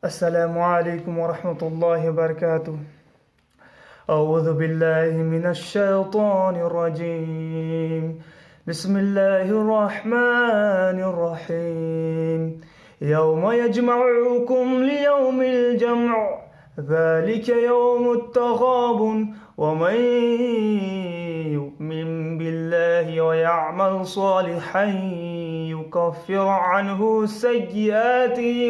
अस्सलामु अलैकुम वरहमतुल्लाहि वबरकातुह। अऊज़ु बिल्लाहि मिनश शैतानिर रजीम। बिस्मिल्लाहिर रहमानिर रहीम। यौम यजमउकुम लियौमिल जम्अ ज़ालिका यौमुत तग़ाबुन वमन यु'मिन बिल्लाहि व यअमल सालिहन युकफ्फिर अन्हु सय्यिआतिहि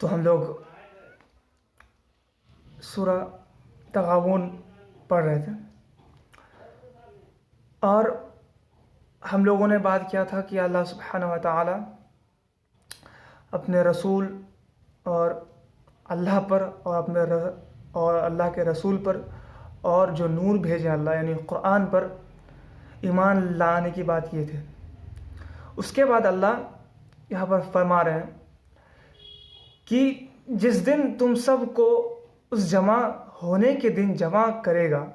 तो हम लोग सूरा तगाबून पढ़ रहे थे और हम लोगों ने बात किया था कि अल्लाह सुब्हानहु व तआला अपने रसूल और अल्लाह पर और अल्लाह के रसूल पर और जो नूर भेजे अल्लाह यानी कुरान पर ईमान लाने की बात किए थे। उसके बाद अल्लाह यहाँ पर फरमा रहे हैं कि जिस दिन तुम सब को उस जमा होने के दिन जमा करेगा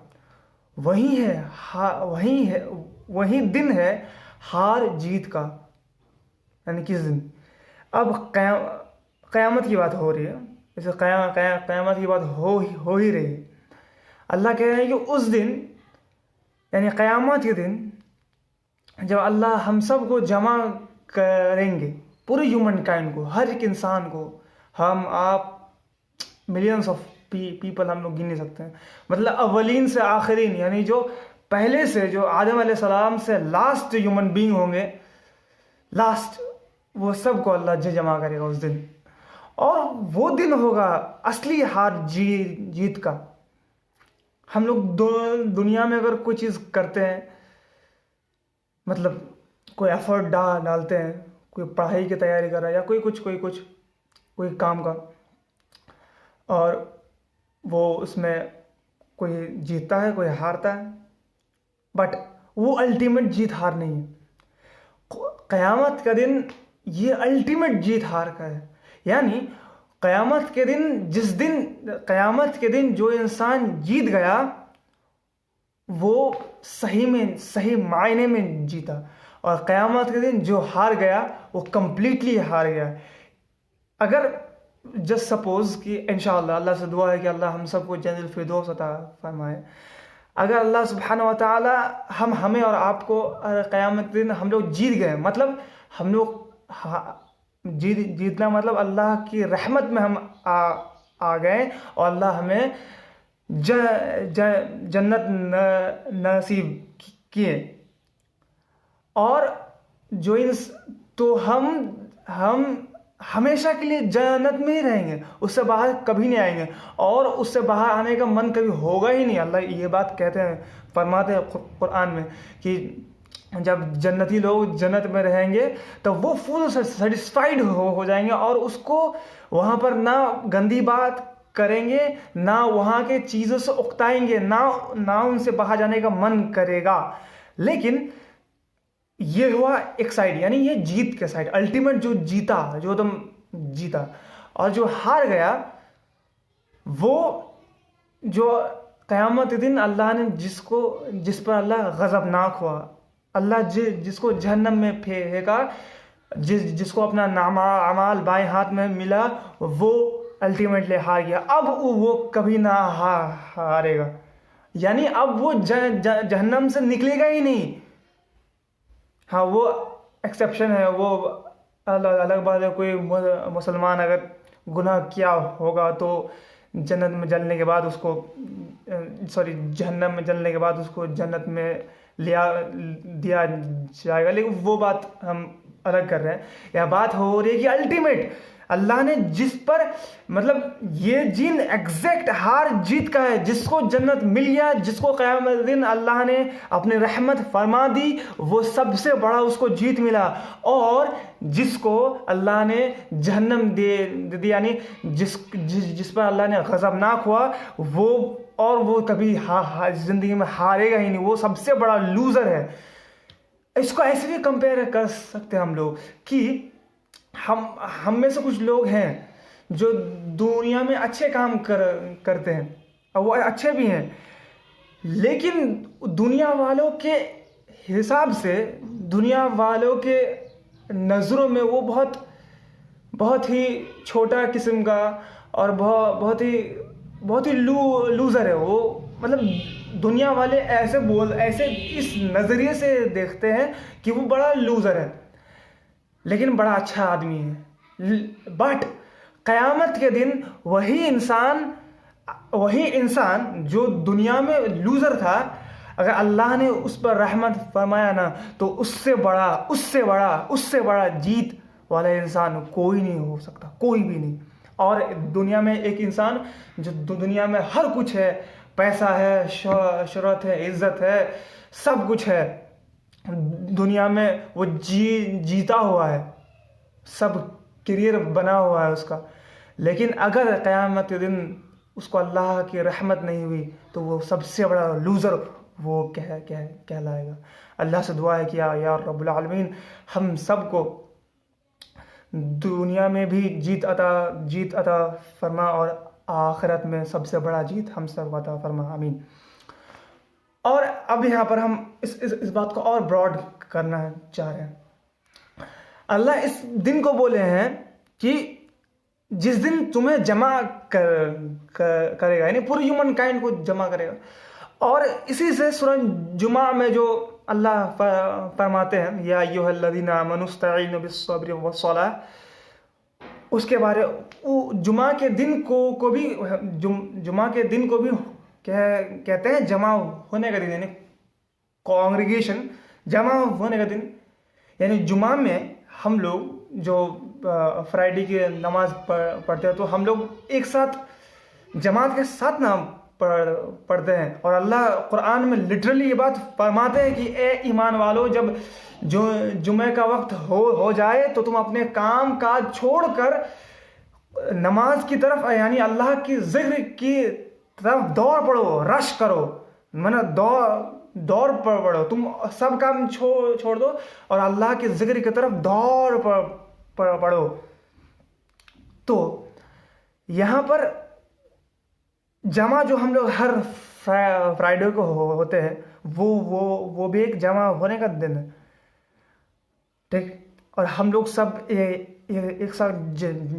वही दिन है हार जीत का। यानी किस दिन? अब क़यामत की बात हो रही है, जैसे क़यामत की बात हो ही रही है। अल्लाह कह रहे हैं कि उस दिन यानी क़यामत के दिन जब अल्लाह हम सब को जमा करेंगे, पूरे ह्यूमन काइंड को, हर एक इंसान को, हम आप मिलियंस ऑफ पीपल हम लोग गिन नहीं सकते हैं, मतलब अव्वलीन से आखिरीन, यानी जो पहले से जो आदम अलैहिस्सलाम से लास्ट ह्यूमन बीइंग होंगे, लास्ट, वो सब को अल्लाह जमा करेगा उस दिन। और वो दिन होगा असली हार जीत का। हम लोग दुनिया में अगर कोई चीज़ करते हैं, मतलब कोई एफर्ट डालते हैं, कोई पढ़ाई की तैयारी कर रहा है या कोई काम का, और वो उसमें कोई जीतता है कोई हारता है, बट वो अल्टीमेट जीत हार नहीं है। क़यामत का दिन ये अल्टीमेट जीत हार का है। यानी क़यामत के दिन जो इंसान जीत गया वो सही मायने में जीता, और क़यामत के दिन जो हार गया वो कंप्लीटली हार गया। अगर जस्ट सपोज कि इंशाअल्लाह, अल्लाह से दुआ है कि अल्लाह हम सबको जन्नतुल फिरदौस अता फरमाए। अगर अल्लाह सुब्हानहु व तआला हमें और आपको क़यामत के दिन हम लोग जीत गए, मतलब हम लोग जीतना मतलब अल्लाह की रहमत में हम आ गए और अल्लाह हमें जन्नत नसीब किए, और जो तो हम हमेशा के लिए जन्नत में ही रहेंगे, उससे बाहर कभी नहीं आएंगे, और उससे बाहर आने का मन कभी होगा ही नहीं। अल्लाह ये बात कहते हैं, फरमाते हैं कुरान में कि जब जन्नती लोग जन्नत में रहेंगे तो वो फुल सेटिस्फाइड हो जाएंगे, और उसको वहाँ पर ना गंदी बात करेंगे, ना वहाँ के चीज़ों से उकताएंगे, ना उनसे बाहर जाने का मन करेगा। लेकिन ये हुआ एक साइड, यानी ये जीत के साइड, अल्टीमेट जो जीता, और जो हार गया वो जो क़यामत के दिन अल्लाह ने जिस पर अल्लाह गज़बनाक हुआ, अल्लाह जिसको जहन्नम में फेंका, जिसको अपना अमाल बाएं हाथ में मिला, वो अल्टीमेटली हार गया। अब वो कभी ना हारेगा, यानी अब वो जहन्नम से निकलेगा ही नहीं। हाँ, वो एक्सेप्शन है, वो अलग बात है। कोई मुसलमान अगर गुनाह किया होगा तो जन्नत में जलने के बाद उसको जहन्नम में जलने के बाद उसको जन्नत में लिया दिया जाएगा, लेकिन वो बात हम अलग कर रहे हैं। यह बात हो रही है कि अल्टीमेट अल्लाह ने जिस पर मतलब ये जिन एग्जैक्ट हार जीत का है, जिसको जन्नत मिल गया, जिसको क़यामत दिन अल्लाह ने अपनी रहमत फरमा दी, वो सबसे बड़ा उसको जीत मिला। और जिसको अल्लाह ने जहन्नम दे दी, यानी जिस पर अल्लाह ने गज़बनाक हुआ, वो कभी ज़िंदगी में हारेगा ही नहीं, वो सबसे बड़ा लूज़र है। इसको ऐसे भी कंपेयर कर सकते हैं हम लोग कि हम में से कुछ लोग हैं जो दुनिया में अच्छे काम करते हैं, और वो अच्छे भी हैं, लेकिन दुनिया वालों के हिसाब से, दुनिया वालों के नज़रों में वो बहुत ही छोटा किस्म का और बहुत ही लूज़र है वो। मतलब दुनिया वाले ऐसे इस नज़रिए से देखते हैं कि वो बड़ा लूज़र है, लेकिन बड़ा अच्छा आदमी है। बट क़यामत के दिन वही इंसान जो दुनिया में लूज़र था, अगर अल्लाह ने उस पर रहमत फरमाया ना, तो उससे बड़ा जीत वाला इंसान कोई नहीं हो सकता, कोई भी नहीं। और दुनिया में एक इंसान जो दुनिया में हर कुछ है, पैसा है, शोहरत है, इज़्ज़त है, सब कुछ है दुनिया में, वो जीता हुआ है, सब करियर बना हुआ है उसका, लेकिन अगर क़यामत के दिन उसको अल्लाह की रहमत नहीं हुई, तो वो सबसे बड़ा लूज़र वो कहलाएगा। अल्लाह से दुआ है कि या रब्बुल आलमीन हम सबको दुनिया में भी जीत अता फरमा, और आखिरत में सबसे बड़ा जीत हम सब अता फरमा, आमीन। और अब यहाँ पर हम इस बात को और ब्रॉड करना चाह रहे हैं। अल्लाह इस दिन को बोले हैं कि जिस दिन तुम्हें जमा करेगा, यानी पूरी ह्यूमन काइंड को जमा करेगा। और इसी से सूरह जुमा में जो अल्लाह फरमाते हैं, या अय्युहल्लज़ीना आमनू इस्तईनु बिस्सब्रि वस्सलाह, उसके बारे जुमा के दिन को भी कहते हैं जमा होने का दिन, यानी कॉन्ग्रीगेशन, जमा होने का दिन। यानी जुमा में हम लोग जो फ्राइडे की नमाज पढ़ते हैं, तो हम लोग एक साथ जमात के साथ ना पढ़ते हैं। और अल्लाह कुरान में लिटरली ये बात फरमाते हैं कि ए ईमान वालों, जब जो जुमे का वक्त हो जाए, तो तुम अपने काम काज छोड़कर नमाज की तरफ, यानी अल्लाह की जिक्र की तरफ दौड़ पड़ो, रश करो, माना दौड़ पड़ो, तुम सब काम छोड़ दो और अल्लाह के जिक्र की तरफ दौड़ पड़ो। तो यहाँ पर जमा जो हम लोग हर फ्राइडे को होते हैं, वो भी एक जमा होने का दिन है, ठीक। और हम लोग सब एक साथ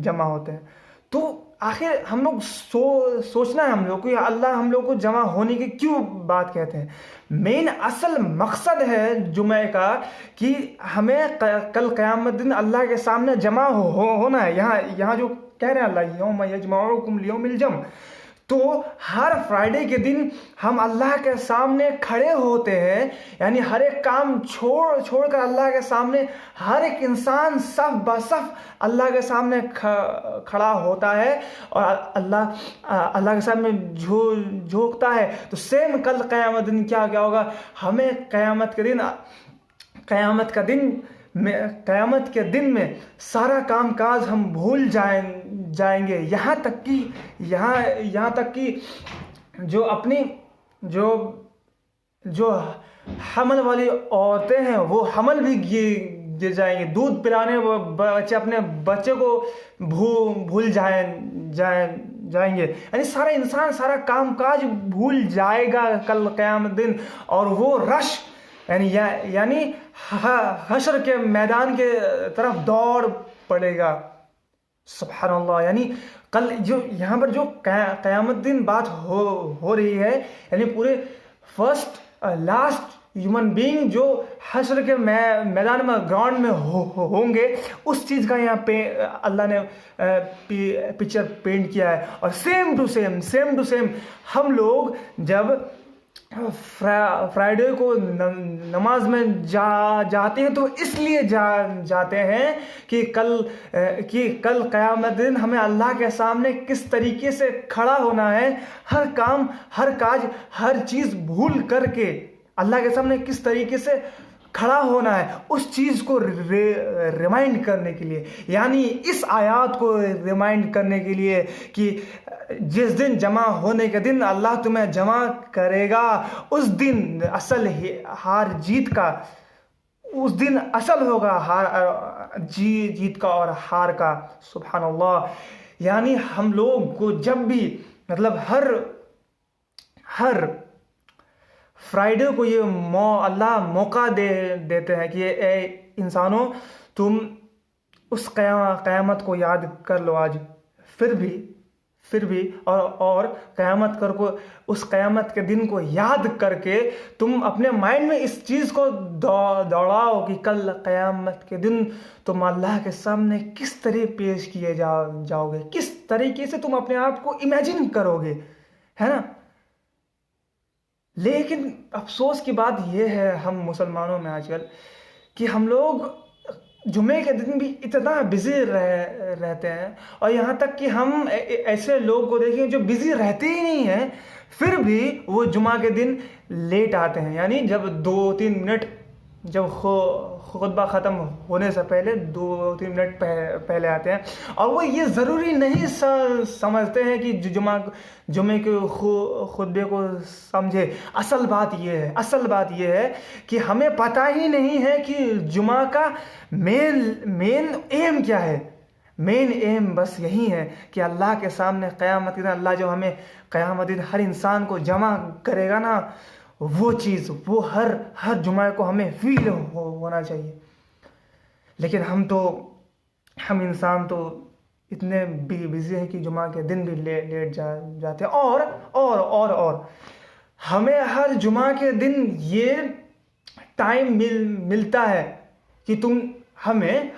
जमा होते हैं। तो आखिर हम लोग सोचना है हम लोग को, अल्लाह हम लोग को जमा होने की क्यों बात कहते हैं। मेन असल मकसद है जुमे का कि हमें कल क़यामत दिन अल्लाह के सामने जमा होना है। यहाँ जो कह रहे हैं अल्लाह, यौम यजमउकुम लियौमिल जम, तो हर फ्राइडे के दिन हम अल्लाह के सामने खड़े होते हैं, यानी हर एक काम छोड़कर अल्लाह के सामने हर एक इंसान सफ बसफ अल्लाह के सामने खड़ा होता है और अल्लाह के सामने झोंकता है। तो सेम कल क़यामत दिन क्या होगा, हमें क़यामत के दिन में सारा काम काज हम भूल जाएंगे। यहाँ तक कि जो अपनी जो हमल वाली औरतें हैं, वो हमल भी गिर जाएंगे। दूध पिलाने बच्चे अपने बच्चे को भूल जाएंगे। यानी सारा इंसान सारा काम काज भूल जाएगा कल क़यामत दिन, और वो रश यानी हशर के मैदान के तरफ दौड़ पड़ेगा। सुभान अल्लाह। यानी कल जो यहाँ पर जो क़यामत दिन बात हो रही है, यानी पूरे फर्स्ट लास्ट ह्यूमन बीइंग जो हशर के मैदान में, ग्राउंड में होंगे, उस चीज़ का यहाँ पे अल्लाह ने पिक्चर पेंट किया है। और सेम टू सेम हम लोग जब फ्राइडे को नमाज में जाते हैं तो इसलिए जाते हैं कि कल क़यामत दिन हमें अल्लाह के सामने किस तरीके से खड़ा होना है। हर काम, हर काज, हर चीज़ भूल करके अल्लाह के सामने किस तरीके से खड़ा होना है, उस चीज़ को रिमाइंड करने के लिए, यानी इस आयत को रिमाइंड करने के लिए कि जिस दिन जमा होने के दिन अल्लाह तुम्हें जमा करेगा, उस दिन असल हार जीत का, उस दिन असल होगा जीत का और हार का। सुभान अल्लाह। यानी हम लोग को जब भी मतलब हर फ्राइडे को ये अल्लाह मौका देते हैं कि इंसानों, तुम उस क़यामत को याद कर लो आज। फिर भी और क़यामत कर को, उस क़यामत के दिन को याद करके तुम अपने माइंड में इस चीज़ को दौड़ाओ कि कल क़यामत के दिन तुम अल्लाह के सामने किस तरह पेश किए जाओगे, किस तरीके से तुम अपने आप को इमेजिन करोगे, है ना। लेकिन अफसोस की बात यह है हम मुसलमानों में आजकल कि हम लोग जुमे के दिन भी इतना बिजी रहते हैं, और यहाँ तक कि हम ऐसे लोग को देखें जो बिजी रहते ही नहीं हैं, फिर भी वो जुमा के दिन लेट आते हैं। यानी जब 2-3 मिनट, जब खुतबा ख़त्म होने से पहले 2-3 मिनट पहले आते हैं, और वो ये ज़रूरी नहीं समझते हैं कि जुमे के खुतबे को समझे। असल बात ये है कि हमें पता ही नहीं है कि जुमा का मेन एम क्या है। मेन एम बस यही है कि अल्लाह के सामने क़यामत के दिन अल्लाह जो हमें क़यामत दिन हर इंसान को जमा करेगा ना, वो चीज़ वो हर जुमा को हमें फील होना चाहिए। लेकिन हम इंसान तो इतने बिजी हैं कि जुमा के दिन भी लेट जाते हैं। और हमें हर जुमा के दिन ये टाइम मिलता है कि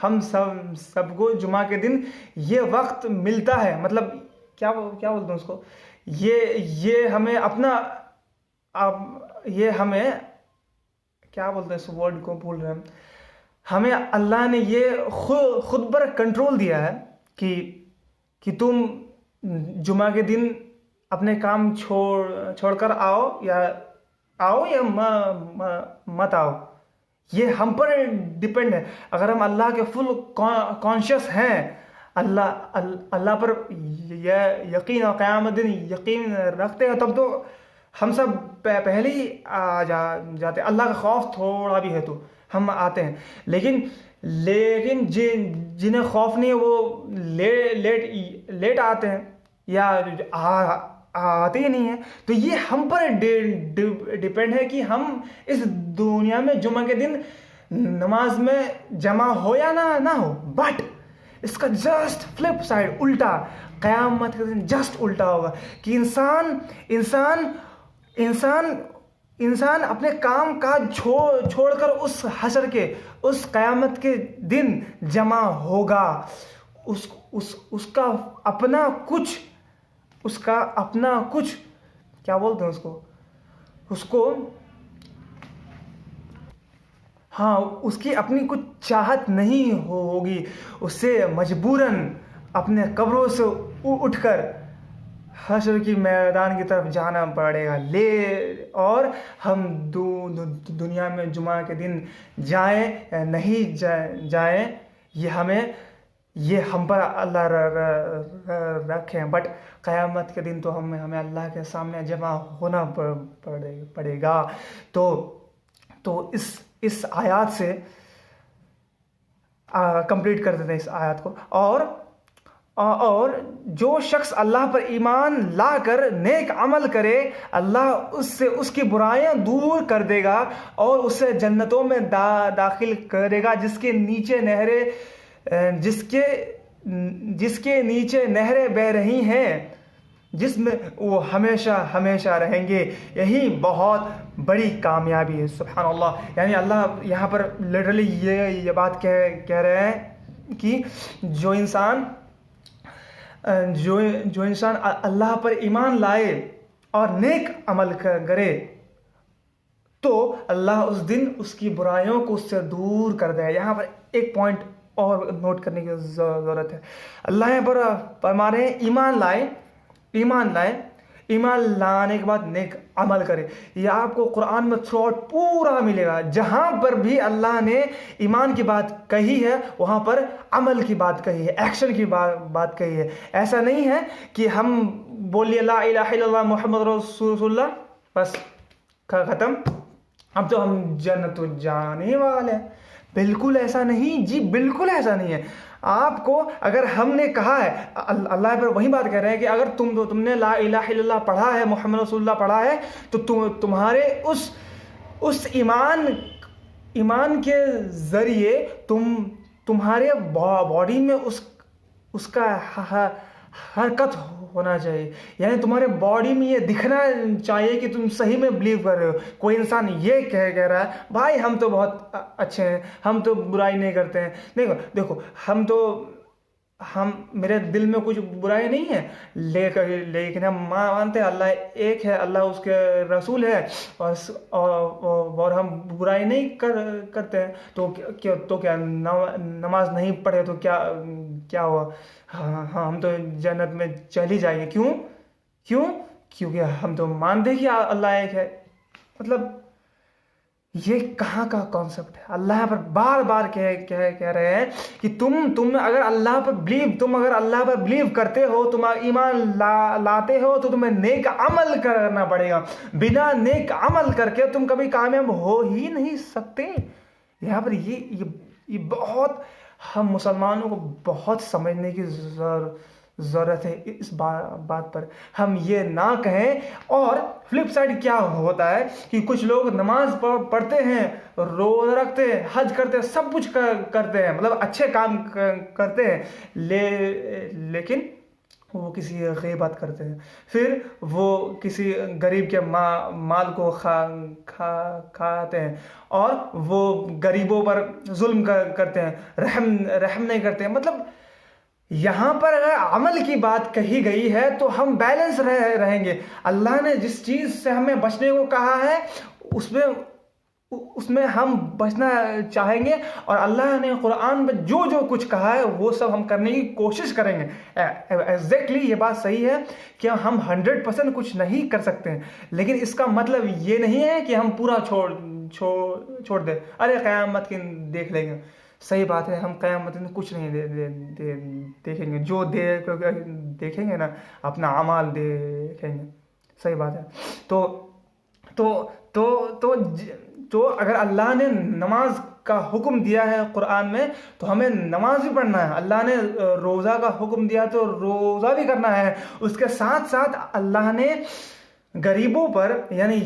हम सबको जुमा के दिन ये वक्त मिलता है। मतलब क्या बोलते हैं उसको, ये हमें अपना, ये हमें क्या बोलते हैं, इस वर्ड को भूल रहे हैं। हमें अल्लाह ने ये खुद पर कंट्रोल दिया है कि तुम जुमा के दिन अपने काम छोड़कर आओ या मत आओ। ये हम पर डिपेंड है। अगर हम अल्लाह के फुल कॉन्शियस हैं, अल्लाह पर यकीन और क़यामत दिन यकीन रखते हैं, तब तो हम सब पहले ही आ जाते। अल्लाह का खौफ थोड़ा भी है तो हम आते हैं। लेकिन जिन्हें खौफ नहीं है वो लेट आते हैं या आते ही नहीं है। तो ये हम पर डिपेंड है कि हम इस दुनिया में जुमा के दिन नमाज में जमा हो या ना हो। बट इसका जस्ट फ्लिप साइड, उल्टा, क़यामत के दिन जस्ट उल्टा होगा कि इंसान अपने काम काज छोड़कर उस हशर के, उस क़यामत के दिन जमा होगा। उसका अपना कुछ क्या बोलते हैं उसको हाँ, उसकी अपनी कुछ चाहत नहीं होगी। उससे मजबूरन अपने कब्रों से उठकर हशर की मैदान की तरफ जाना पड़ेगा। और हम दुनिया में जुमा के दिन जाएं नहीं जाएं, ये हम पर अल्लाह रखें। बट क़यामत के दिन तो हमें अल्लाह के सामने जमा होना पड़ेगा। तो इस आयत से कंप्लीट कर देते हैं इस आयत को। और जो शख्स अल्लाह पर ईमान लाकर नेक अमल करे, अल्लाह उससे उसकी बुराइयां दूर कर देगा और उसे जन्नतों में दाखिल करेगा, जिसके नीचे नहरें बह रही हैं, जिसमें वो हमेशा रहेंगे। यही बहुत बड़ी कामयाबी है। सुभान अल्लाह। यानी अल्लाह यहाँ पर लिटरली ये बात कह रहे हैं कि जो इंसान अल्लाह पर ईमान लाए और नेक अमल करे, तो अल्लाह उस दिन उसकी बुराइयों को उससे दूर कर दे। यहाँ पर एक पॉइंट और नोट करने की ज़रूरत है। अल्लाह यहाँ पर फरमा रहे हैं ईमान लाए, ईमान लाने के बाद नेक अमल करे। ये आपको कुरान में थ्रू आउट पूरा मिलेगा। जहाँ पर भी अल्लाह ने ईमान की बात कही है वहाँ पर अमल की बात कही है, एक्शन की बात कही है। ऐसा नहीं है कि हम बोलिए ला इलाहा इल्लल्लाह मुहम्मद रसूलुल्लाह बस ख़त्म, अब तो हम जन्नत तो जाने वाले हैं। बिल्कुल ऐसा नहीं जी, बिल्कुल ऐसा नहीं है। आपको अगर हमने कहा है, अल्लाह पर वही बात कह रहे हैं कि अगर तुमने ला इलाहा इल्लल्लाह पढ़ा है, मुहम्मद रसूलुल्लाह पढ़ा है, तो तुम्हारे उस ईमान के ज़रिए तुम्हारे बॉडी में उसका हरकत होना चाहिए। यानी तुम्हारे बॉडी में ये दिखना चाहिए कि तुम सही में बिलीव कर रहे हो। कोई इंसान ये कह रहा है भाई हम तो बहुत अच्छे हैं, हम तो बुराई नहीं करते हैं। देखो हम मेरे दिल में कुछ बुराई नहीं है, लेकिन हम मानते हैं अल्लाह एक है, अल्लाह उसके रसूल है, और हम बुराई नहीं करते हैं। तो क्या नमाज नहीं पढ़े तो क्या हुआ? हाँ, हम तो जन्नत में चली जाएंगे। क्यों? क्योंकि हम तो मानते हैं कि अल्लाह एक है। मतलब ये कहाँ का कॉन्सेप्ट है? अल्लाह पर बार बार कह रहे हैं कि तुम अगर अल्लाह पर बिलीव करते हो, तुम ईमान लाते हो, तो तुम्हें नेक अमल करना पड़ेगा। बिना नेक अमल करके तुम कभी कामयाब हो ही नहीं सकते। यहाँ पर ये बहुत, हम मुसलमानों को बहुत समझने की ज़रूरत है इस बात पर। हम ये ना कहें। और फ्लिप साइड क्या होता है कि कुछ लोग नमाज पढ़ते हैं, रोज़ा रखते हैं, हज करते हैं, सब कुछ करते हैं, मतलब अच्छे काम करते हैं, लेकिन वो किसी गीबत करते हैं, फिर वो किसी गरीब के माल को खाते हैं, और वो गरीबों पर जुल्म करते हैं, रहम नहीं करते हैं। मतलब यहाँ पर अगर अमल की बात कही गई है तो हम बैलेंस रहेंगे। अल्लाह ने जिस चीज़ से हमें बचने को कहा है उसमें हम बचना चाहेंगे, और अल्लाह ने कुरान में जो कुछ कहा है वो सब हम करने की कोशिश करेंगे। एग्जैक्टली ये बात सही है कि हम 100% कुछ नहीं कर सकते हैं, लेकिन इसका मतलब ये नहीं है कि हम पूरा छोड़ दें। अरे क़यामत की देख लेंगे। सही बात है, हम क़यामत में कुछ नहीं देखेंगे। जो देखेंगे ना, अपना अमाल देखेंगे। सही बात है। तो अगर अल्लाह ने नमाज का हुक्म दिया है कुरान में, तो हमें नमाज भी पढ़ना है। अल्लाह ने रोज़ा का हुक्म दिया तो रोज़ा भी करना है। उसके साथ साथ अल्लाह ने गरीबों पर यानी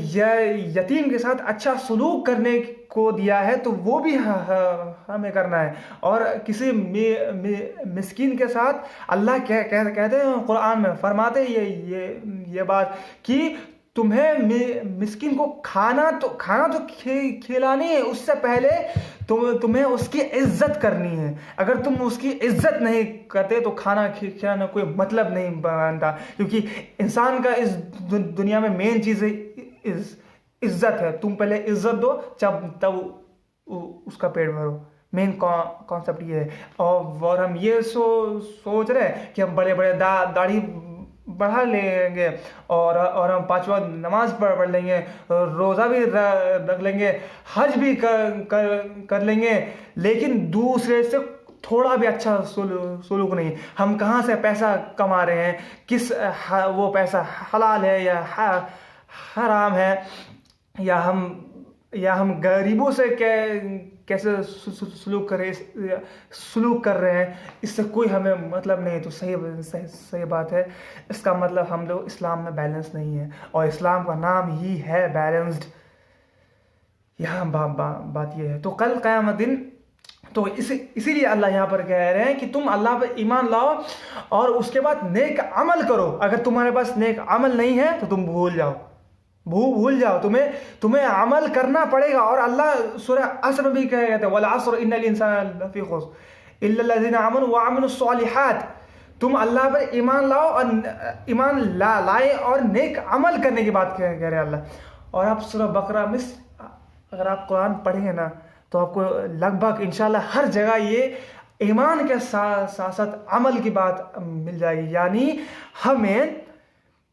यतीम के साथ अच्छा सलूक करने को दिया है, तो वो भी हमें करना है। और किसी मिस्कीन के साथ अल्लाह कहते हैं कुरान में, फरमाते हैं ये बात कि तुम्हें मिस्किन को खाना तो खिलानी है, उससे पहले तुम्हें उसकी इज्जत करनी है। अगर तुम उसकी इज्जत नहीं करते तो खाना खिलाना कोई मतलब नहीं बनता, क्योंकि इंसान का इस दुनिया में मेन चीज़ इज्जत है। तुम पहले इज्जत दो, तब उसका पेट भरो। मेन कॉन्सेप्ट ये है। और हम ये सोच रहे हैं कि हम बड़े बड़े दाढ़ी बढ़ा लेंगे, और हम 5 वक्त नमाज पढ़ लेंगे, रोज़ा भी रख लेंगे, हज भी कर लेंगे, लेकिन दूसरे से थोड़ा भी अच्छा सुलूक नहीं। हम कहाँ से पैसा कमा रहे हैं, वो पैसा हलाल है या हराम है, या हम गरीबों से कैसे सलूक कर रहे हैं, इससे कोई हमें मतलब नहीं। तो सही बात है। इसका मतलब हम लोग इस्लाम में बैलेंस नहीं है, और इस्लाम का नाम ही है बैलेंस्ड। यहाँ बात ये है। तो कल क़यामत दिन, तो इसीलिए अल्लाह यहाँ पर कह रहे हैं कि तुम अल्लाह पर ईमान लाओ और उसके बाद नेक अमल करो। अगर तुम्हारे पास नेक अमल नहीं है तो तुम भूल जाओ, तुम्हें अमल करना पड़ेगा। और अल्लाह सूरह असर में भी कह गया था, वल असर इन्नल इंसान लफी खुस्र इल्ला लज़ीना आमनु व अमिलुस सालिहात। तुम अल्लाह पर ईमान लाओ, और ईमान लाए और नेक अमल करने की बात कह रहे हैं अल्लाह। और आप सूरह बकरा में अगर आप कुरान पढ़ेंगे ना तो आपको लगभग इंशाल्लाह हर जगह ये ईमान के साथ साथ अमल की बात मिल जाएगी। यानी हमें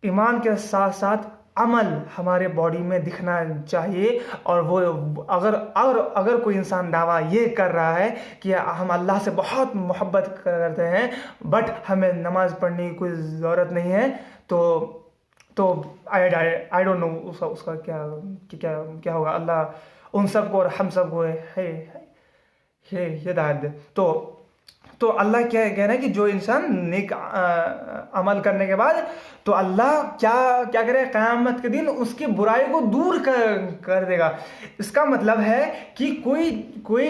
ईमान के साथ साथ अमल हमारे बॉडी में दिखना चाहिए। और वो अगर कोई इंसान दावा ये कर रहा है कि हम अल्लाह से बहुत मोहब्बत करते हैं बट हमें नमाज पढ़ने की कोई ज़रूरत नहीं है, तो आई डोंट नो उसका क्या क्या क्या होगा। अल्लाह उन सबको और हम सबको है हिदायत दे। तो अल्लाह क्या कह रहा है कि जो इंसान नेक अमल करने के बाद तो अल्लाह क्या क्या करे, क़यामत के दिन उसकी बुराई को दूर कर देगा। इसका मतलब है कि कोई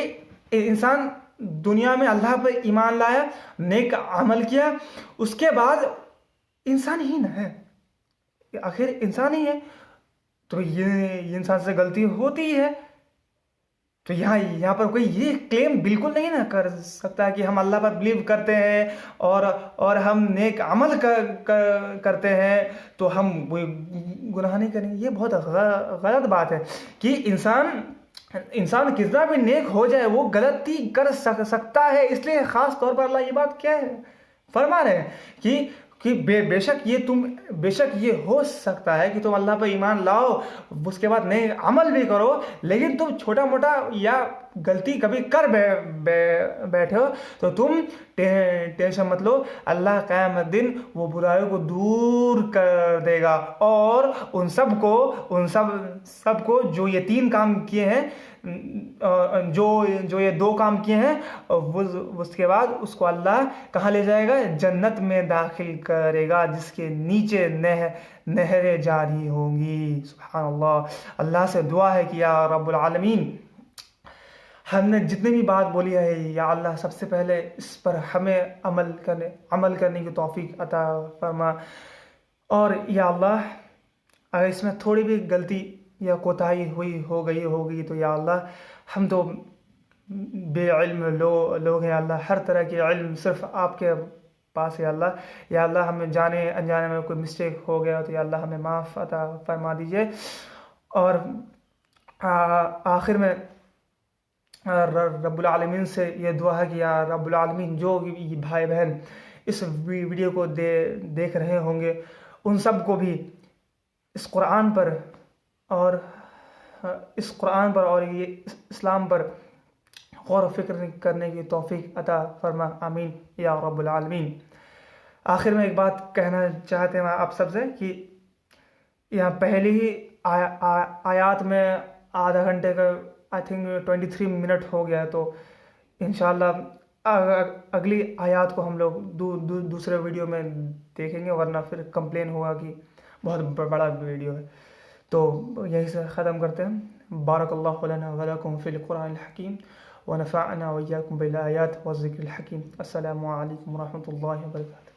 इंसान दुनिया में अल्लाह पर ईमान लाया, नेक अमल किया, उसके बाद इंसान ही ना है, आखिर इंसान ही है, तो ये इंसान से गलती होती ही है। तो यहाँ पर कोई ये क्लेम बिल्कुल नहीं ना कर सकता कि हम अल्लाह पर बिलीव करते हैं और हम नेक अमल करते हैं तो हम कोई गुनाह नहीं करेंगे। ये बहुत गलत बात है कि इंसान कितना भी नेक हो जाए वो गलती कर सकता है। इसलिए ख़ास तौर पर अल्लाह ये बात क्या है फरमा रहे हैं कि बेशक ये हो सकता है कि तुम अल्लाह पर ईमान लाओ, उसके बाद नए अमल भी करो, लेकिन तुम छोटा मोटा या गलती कभी कर बैठे हो तो तुम टेंशन मत लो, अल्लाह क़यामत दिन वो बुराइयों को दूर कर देगा। और उन सबको जो ये 3 काम किए हैं, जो ये 2 काम किए हैं, उसके बाद उसको अल्लाह कहाँ ले जाएगा, जन्नत में दाखिल करेगा जिसके नीचे नहरें जारी होंगी। सुभान अल्लाह। अल्लाह से दुआ है कि या रब्बुल आलमीन हमने जितनी भी बात बोली है या अल्लाह सबसे पहले इस पर हमें अमल करने की तौफीक अता फरमा। और या अल्लाह अगर इसमें थोड़ी भी गलती या कोताही हो गई तो या अल्लाह हम तो बेइल्म लोग हैं अल्लाह, हर तरह के इल्म सिर्फ आपके पास है अल्लाह। या अल्लाह हमें जाने अनजाने में कोई मिस्टेक हो गया तो या अल्लाह हमें माफ़ अता फरमा दीजिए। और आखिर में रब्बुल आलमीन से ये दुआ है कि या रब्बुल आलमीन जो भी भाई बहन इस वीडियो को देख रहे होंगे उन सब को भी इस कुरान पर और ये इस्लाम पर गौर फिक्र करने की तौफीक अता फरमा, आमीन या रब्बुल आलमीन। आखिर में एक बात कहना चाहते हैं आप सबसे कि यहाँ पहले ही आयात में आधा घंटे का आई थिंक 23 मिनट हो गया है, तो इंशाल्लाह अगली आयात को हम लोग दूसरे वीडियो में देखेंगे, वरना फिर कंप्लेन होगा कि बहुत बड़ा वीडियो है। तो यहीं से ख़त्म करते हैं। बारकल्लाहु लना व लकुम फ़िल क़ुरानिल हकीम व नफ़अना व इय्याकुम बिल आयात व ज़िक्रिल हकीम। अस्सलामु अलैकुम व रहमतुल्लाहि व बरकातुहू।